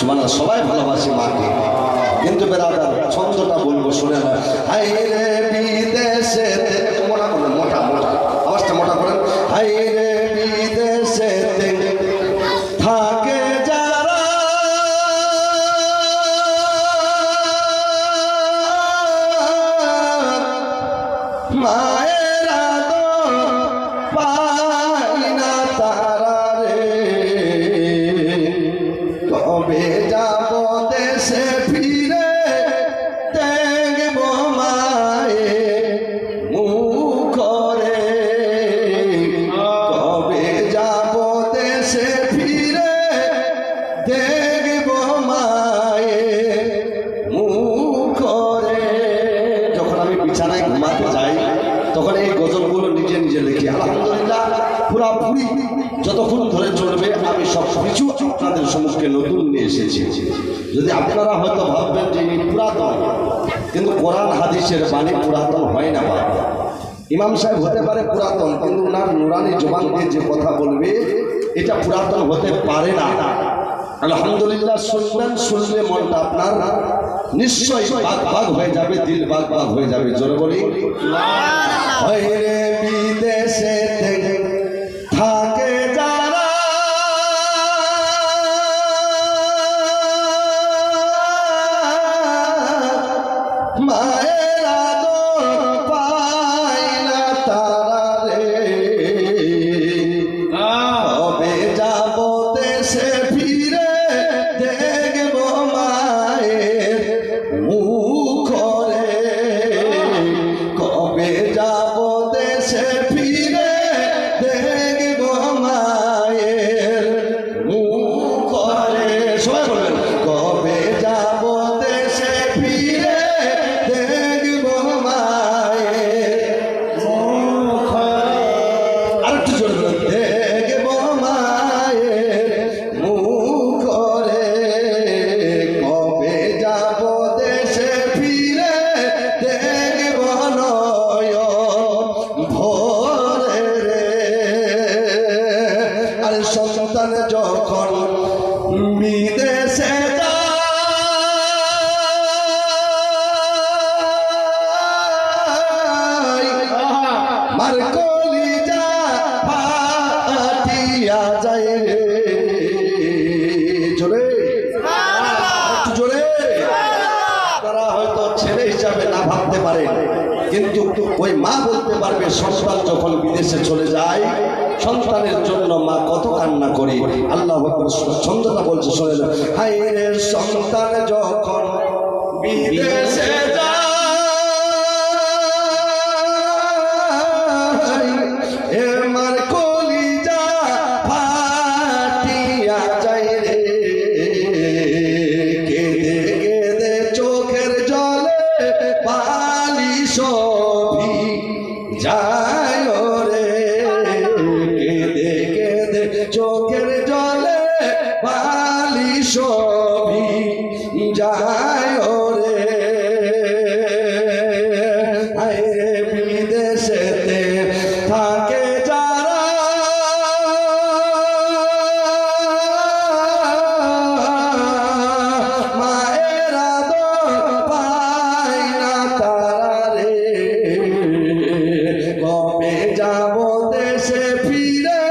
সুবহানাল্লাহ। সবাই ভালোবাসি মাকে, কিন্তু বেরাদার ছন্দটা বলবো শুনে না। হাই রে বিদেশে, মোটা বলেন, মোটা মোটা আওয়াজটা মোটা করেন। হাই রে বিদেশে থাকে যারা, মায়ের আদর পায় না তারা রে, কবে যাব দেশে ফিরে দেখব মায়ের মুখ রে, কবে যাব দেশে ফিরে দেখব মায়ের মুখ রে। যখন আমি বিছানায় ঘুমাতে যাই তখন এই গজলগুলো নিজে নিজে লিখি। আলহামদুলিল্লাহ পুরাপুরি যতক্ষণ ধরে চলবে আমি সব কিছু আপনাদের সম্মুখে নতুন নিয়ে এসেছি। যদি আপনারা হয়তো ভাববেন যে ইনি পুরাতন, কিন্তু কোরআন হাদিসের বাণী পুরাতন হয় না। ইমাম সাহেব হতে পারে পুরাতন, কিন্তু ওনার নুরানি জবান দিয়ে যে কথা বলবে এটা পুরাতন হতে পারে না। আলহামদুলিল্লাহ শুনবেন, শুনলে মনটা আপনার নিশ্চয়ই বাগ বাগ হয়ে যাবে, দিল বাগ বাগ হয়ে যাবে। জোরে বলি বিদেশে থাকে যারা, মায়ের আদর পায় না তারা রে, কবে যাব দেশে ফিরে দেখব মায়ের মুখ রে, কবে যাব দেশে ফিরে দেখব মায়ের মুখ রে। সবাই বলবেন কবে যাব দেশে ফিরে দেখব মায়ের মুখ রে। আরেকটু জোরে বলুন, দেখব মায়ের মুখ রে, কবে যাব দেশে ফিরে দেখব নয়ন ভরে রে। আর সন্তান যখন বিদেশে যায়, মার কলিজা ফাটিয়া যায় রে। জোরে একটু জোরে। তারা হয়তো ছেলে হিসাবে না ভাবতে পারে, কিন্তু ওই মা বলতে পারবে সন্তান যখন বিদেশে চলে যায় সন্তানের জন্য মা কত কান্না করে। আল্লাহু আকবার। ছন্দটা বলছে শোনেন, হায় রে সন্তান যখন বিদেশে যায়, এ মার কলিজা ফাটিয়া যায় রে, কেঁদে কেঁদে চোখের জলে বালি সবই যায় রে, কেঁদে কেঁদে চোখের জলে বালি সবই যায় রে। হায় রে বিদেশেতে থাকে যারা, মায়ের আদর পায় না তারা রে, কবে যাব দেশে ফিরে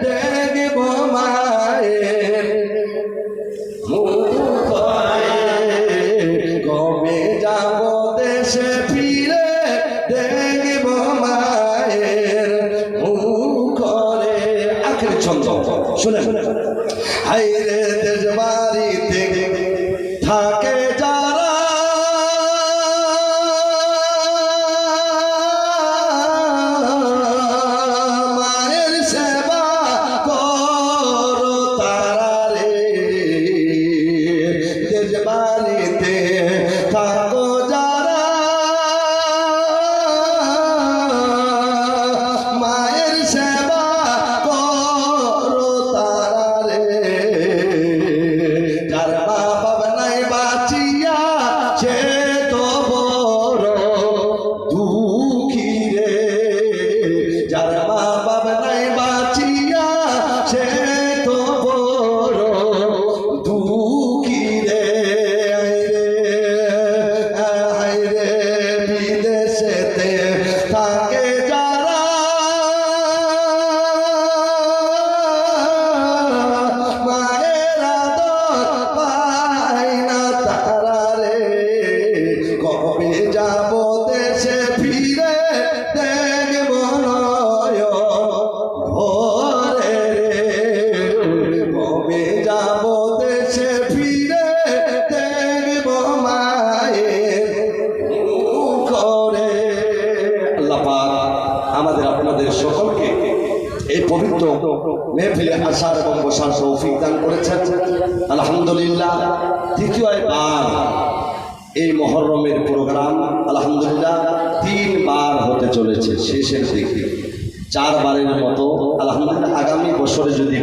দেখব মায়ের মুখ রে, কবে যাব দেশে ফিরে দেখব মায়ের মুখ রে। আখের ছন্দ শুনে, হায় রে দেশ বাড়িতে থাকে যারা, মায়ের সেবা করো তারা রে, দেশ বাড়িতে থাকো যারা, মায়ের সেবা করো তারা রে, কবে যাব দেশে ফিরে দেখব নয়ন ভরে রে কবে যাব দেশে ফিরে দেখব মায়ের মুখ করে। আল্লাহ পাক আমাদের আপনাদের সকলকে এই পবিত্র মেহফিলে আসার এবং বসার তৌফিক দান করেছেন। আলহামদুলিল্লাহ তৃতীয়বার এই মুহররমের প্রোগ্রাম আলহামদুলিল্লাহ 3 বার হতে চলেছে, শেষের দিকে 4 বারের মতো। আলহামদুলিল্লাহ আগামী বছরে যদি